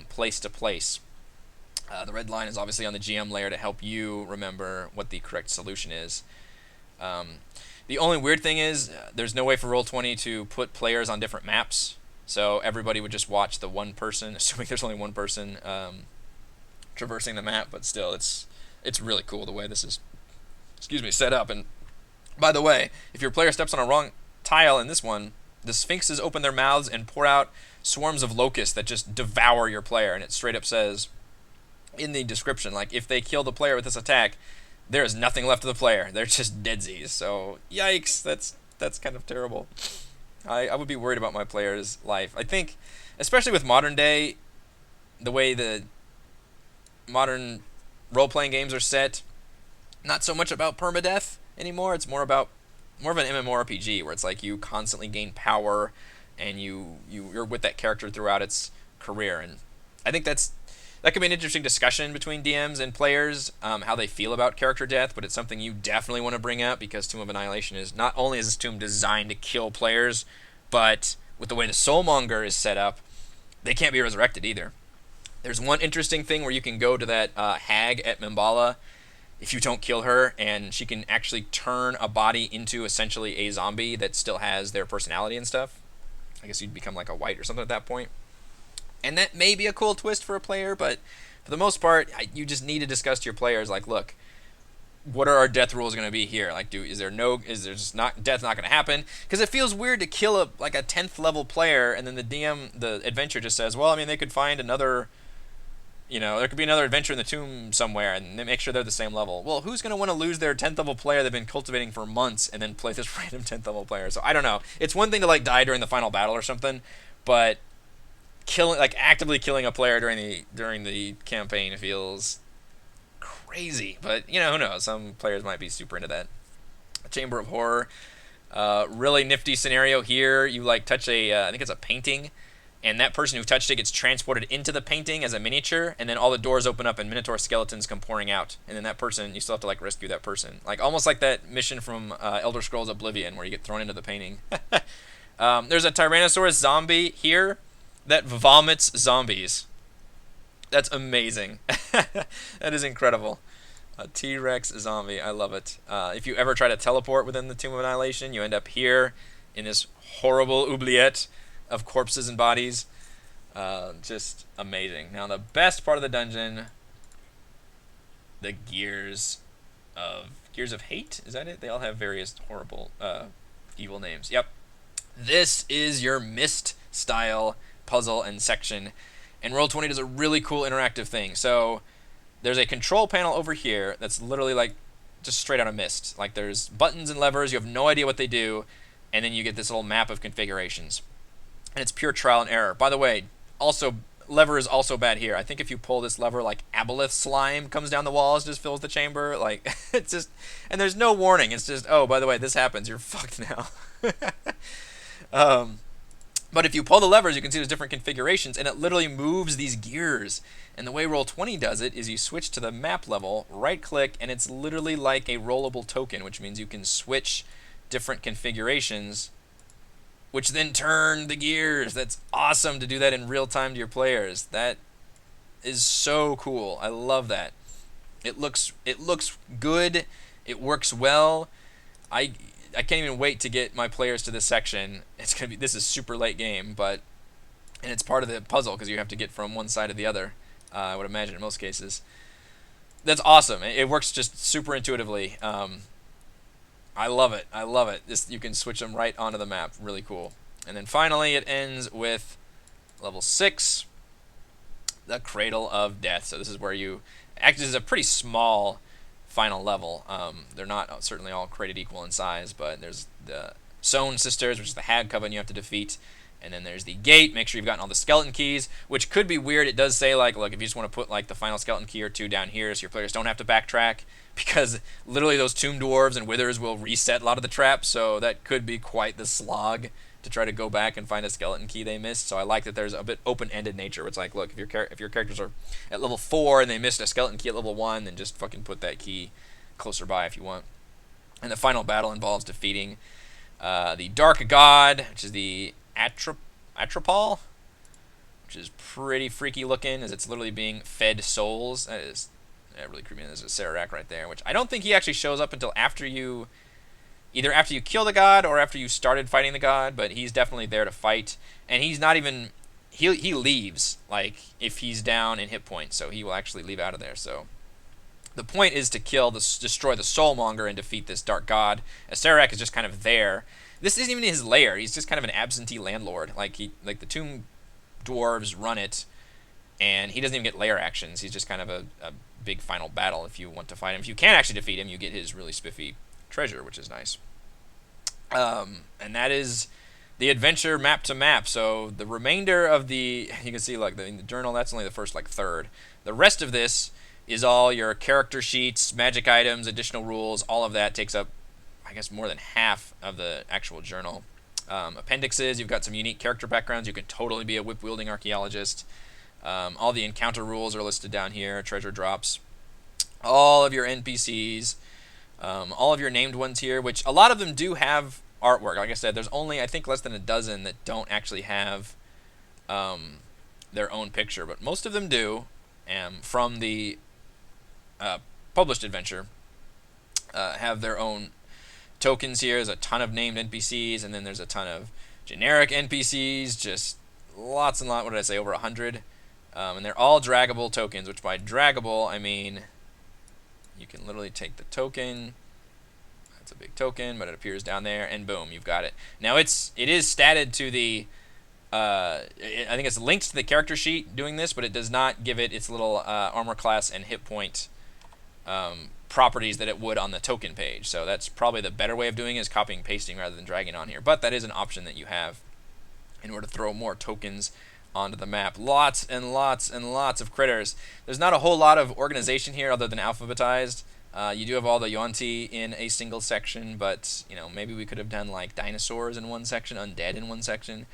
place to place. The red line is obviously on the GM layer to help you remember what the correct solution is. The only weird thing is there's no way for Roll20 to put players on different maps, so everybody would just watch the one person, assuming there's only one person traversing the map. But still, it's really cool the way this is set up. And by the way, if your player steps on a wrong tile in this one, the sphinxes open their mouths and pour out swarms of locusts that just devour your player. And it straight up says in the description, like, if they kill the player with this attack, there is nothing left of the player. They're just deadsies. So yikes, that's kind of terrible. I would be worried about my player's life. I think, especially with modern day, the way the modern role-playing games are set, not so much about permadeath anymore. It's more of an MMORPG where it's like you constantly gain power and you're with that character throughout its career. And I think that could be an interesting discussion between DMs and players, how they feel about character death, but it's something you definitely want to bring up because Tomb of Annihilation is not only is this tomb designed to kill players, but with the way the Soulmonger is set up, they can't be resurrected either. There's one interesting thing where you can go to that hag at Mimbala if you don't kill her, and she can actually turn a body into essentially a zombie that still has their personality and stuff. I guess you'd become like a white or something at that point. And that may be a cool twist for a player, but for the most part, you just need to discuss to your players like, look, what are our death rules going to be here? Like, is there just not death not going to happen? Because it feels weird to kill a 10th level player and then the adventure just says, well, I mean, they could find another, there could be another adventure in the tomb somewhere and they make sure they're the same level. Well, who's going to want to lose their 10th level player they've been cultivating for months and then play this random 10th level player? So I don't know. It's one thing to like die during the final battle or something, but actively killing a player during the campaign feels crazy. But who knows? Some players might be super into that. Chamber of Horror, really nifty scenario here. You touch I think it's a painting, and that person who touched it gets transported into the painting as a miniature, and then all the doors open up and Minotaur skeletons come pouring out, and then that person, you still have to rescue that person, almost like that mission from Elder Scrolls Oblivion where you get thrown into the painting. There's a Tyrannosaurus zombie here that vomits zombies. That's amazing. That is incredible. A T-Rex zombie. I love it. If you ever try to teleport within the Tomb of Annihilation, you end up here in this horrible oubliette of corpses and bodies. Just amazing. Now, the best part of the dungeon, the Gears of Hate? Is that it? They all have various horrible, evil names. Yep. This is your Myst-style puzzle and section, and Roll20 does a really cool interactive thing. So there's a control panel over here that's literally just straight out of Myst. There's buttons and levers, you have no idea what they do, and then you get this little map of configurations. And it's pure trial and error. By the way, also lever is also bad here. I think if you pull this lever, aboleth slime comes down the walls, just fills the chamber. It's just, and there's no warning. It's just, oh, by the way, this happens. You're fucked now. But if you pull the levers, you can see there's different configurations, and it literally moves these gears. And the way Roll20 does it is you switch to the map level, right-click, and it's literally like a rollable token, which means you can switch different configurations, which then turn the gears. That's awesome to do that in real time to your players. That is so cool. I love that. It looks good. It works well. I can't even wait to get my players to this section. This is super late game, and it's part of the puzzle because you have to get from one side to the other. I would imagine in most cases. That's awesome. It works just super intuitively. I love it. I love it. You can switch them right onto the map. Really cool. And then finally, it ends with level 6, the Cradle of Death. So this is where this is a pretty small final level. They're not certainly all created equal in size, but there's the Sown Sisters, which is the Hag Coven you have to defeat, and then there's the Gate. Make sure you've gotten all the skeleton keys, which could be weird. It does say look, if you just want to put the final skeleton key or two down here so your players don't have to backtrack, because literally those tomb dwarves and withers will reset a lot of the traps, so that could be quite the slog to try to go back and find a skeleton key they missed. So I like that there's a bit open-ended nature. Where it's look, if your characters are at level 4 and they missed a skeleton key at level 1, then just fucking put that key closer by if you want. And the final battle involves defeating the Dark God, which is the Atropal, which is pretty freaky looking, as it's literally being fed souls. That really creepy. There's a Serac right there, which I don't think he actually shows up until either after you kill the god or after you started fighting the god, but he's definitely there to fight. And he's not even, he leaves, if he's down in hit points, so he will actually leave out of there. So the point is to destroy the Soulmonger and defeat this dark god. Serac is just kind of there. This isn't even his lair. He's just kind of an absentee landlord. The tomb dwarves run it, and he doesn't even get lair actions. He's just kind of a big final battle if you want to fight him. If you can actually defeat him, you get his really spiffy treasure, which is nice. And that is the adventure map to map. So the remainder of you can see in the journal, that's only the first third. The rest of this is all your character sheets, magic items, additional rules. All of that takes up, I guess, more than half of the actual journal. Appendixes, you've got some unique character backgrounds. You can totally be a whip-wielding archaeologist. All the encounter rules are listed down here, treasure drops. All of your NPCs, all of your named ones here, which a lot of them do have artwork. Like I said, there's only, I think, less than a dozen that don't actually have their own picture, but most of them do. From the published adventure, have their own tokens here. There's a ton of named NPCs, and then there's a ton of generic NPCs, just lots and lots. What did I say? Over 100. And they're all draggable tokens, which by draggable, I mean you can literally take the token. That's a big token, but it appears down there, and boom, you've got it. Now it is statted to the I think it's linked to the character sheet doing this, but it does not give it its little armor class and hit point properties that it would on the token page. So that's probably the better way of doing it, is copying and pasting rather than dragging on here. But that is an option that you have in order to throw more tokens onto the map. Lots and lots and lots of critters. There's not a whole lot of organization here other than alphabetized. You do have all the Yuan-ti in a single section, but you know, maybe we could have done like dinosaurs in one section, undead in one section,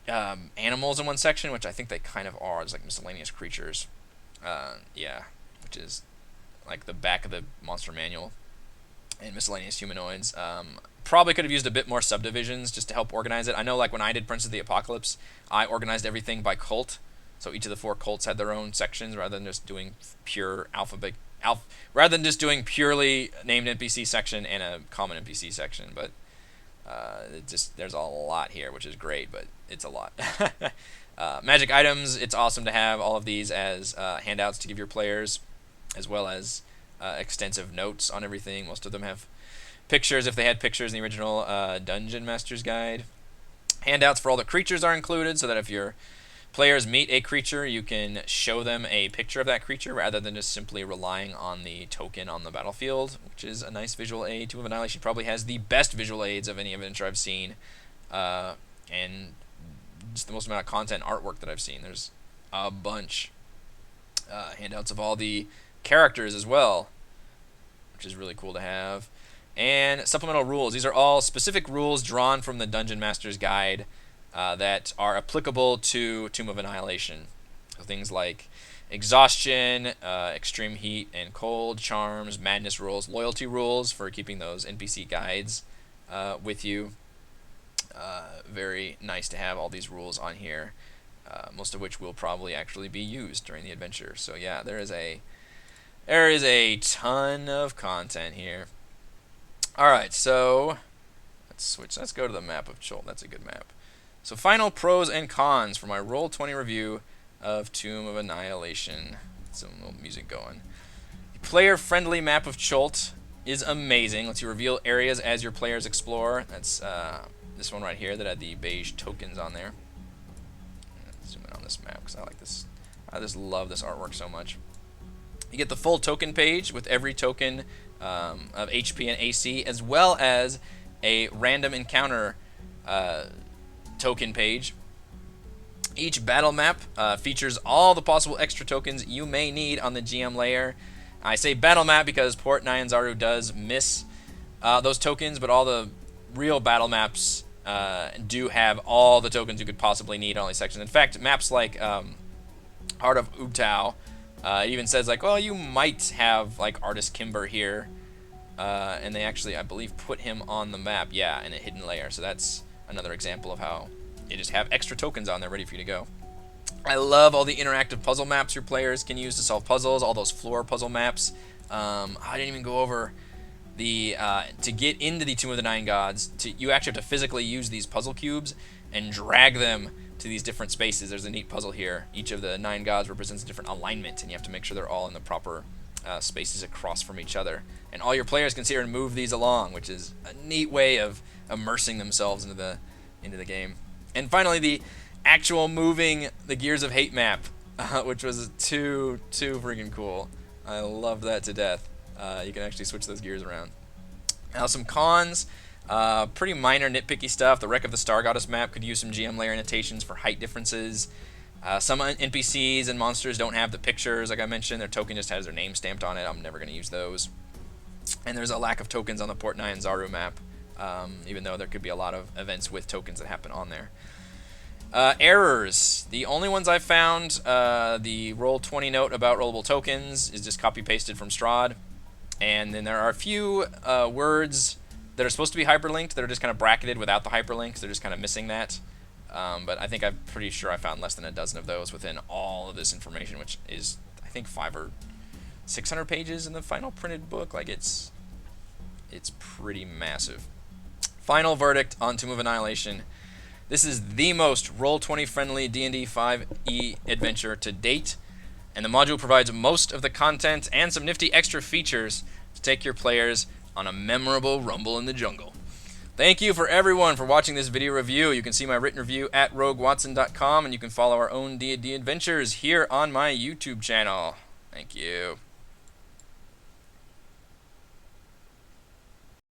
animals in one section, which I think they kind of are. It's like miscellaneous creatures. Yeah, which is like the back of the monster manual, and miscellaneous humanoids. Probably could have used a bit more subdivisions just to help organize it. I know, like when I did Prince of the Apocalypse, I organized everything by cult, so each of the 4 cults had their own sections rather than just doing pure rather than just doing purely named NPC section and a common NPC section. But there's a lot here, which is great, but it's a lot. Magic items, it's awesome to have all of these as handouts to give your players, as well as extensive notes on everything. Most of them have pictures, if they had pictures in the original Dungeon Master's Guide. Handouts for all the creatures are included, so that if your players meet a creature, you can show them a picture of that creature rather than just simply relying on the token on the battlefield, which is a nice visual aid. Tomb of Annihilation probably has the best visual aids of any adventure I've seen, and just the most amount of content artwork that I've seen. There's a bunch. Handouts of all the characters as well, which is really cool to have. And supplemental rules. These are all specific rules drawn from the Dungeon Master's Guide that are applicable to Tomb of Annihilation. So things like exhaustion, extreme heat and cold, charms, madness rules, loyalty rules for keeping those NPC guides with you. Very nice to have all these rules on here, most of which will probably actually be used during the adventure. So yeah, there is a ton of content here. Alright, so let's switch. Let's go to the map of Chult. That's a good map. So final pros and cons for my Roll20 review of Tomb of Annihilation. Some little music going. The player-friendly map of Chult is amazing. Lets you reveal areas as your players explore. That's this one right here that had the beige tokens on there. Zoom in on this map because I like this. I just love this artwork so much. You get the full token page with every token of HP and AC, as well as a random encounter token page. Each battle map features all the possible extra tokens you may need on the GM layer. I say battle map because Port NYANZARU does miss those tokens, but all the real battle maps do have all the tokens you could possibly need on all these sections. In fact, maps like Heart of Ubtao, it even says like, well, you might have like Artist Kimber here, and they actually, I believe, put him on the map, yeah, in a hidden layer. So that's another example of how you just have extra tokens on there ready for you to go. I love all the interactive puzzle maps your players can use to solve puzzles, all those floor puzzle maps. I didn't even go over the to get into the Tomb of the Nine Gods. You actually have to physically use these puzzle cubes and drag them to these different spaces. There's a neat puzzle here. Each of the 9 gods represents a different alignment, and you have to make sure they're all in the proper spaces across from each other. And all your players can see and move these along, which is a neat way of immersing themselves into the game. And finally, the actual moving the Gears of Hate map, which was too freaking cool. I love that to death. You can actually switch those gears around. Now, some cons. Pretty minor nitpicky stuff. The Wreck of the Star Goddess map could use some GM layer annotations for height differences. Some NPCs and monsters don't have the pictures, like I mentioned. Their token just has their name stamped on it. I'm never going to use those. And there's a lack of tokens on the Port NYANZARU map, even though there could be a lot of events with tokens that happen on there. Errors. The only ones I've found, the Roll20 note about rollable tokens is just copy-pasted from Strahd. And then there are a few words that are supposed to be hyperlinked that are just kind of bracketed without the hyperlinks. They're just kind of missing that. But I think I'm pretty sure I found less than a dozen of those within all of this information, which is, I think, 500 or 600 pages in the final printed book. Like, it's pretty massive. Final verdict on Tomb of Annihilation. This is the most Roll20 friendly D&D 5e adventure to date, and the module provides most of the content and some nifty extra features to take your players on a memorable rumble in the jungle. Thank you for everyone for watching this video review. You can see my written review at roguewatson.com, and you can follow our own D&D adventures here on my YouTube channel. Thank you.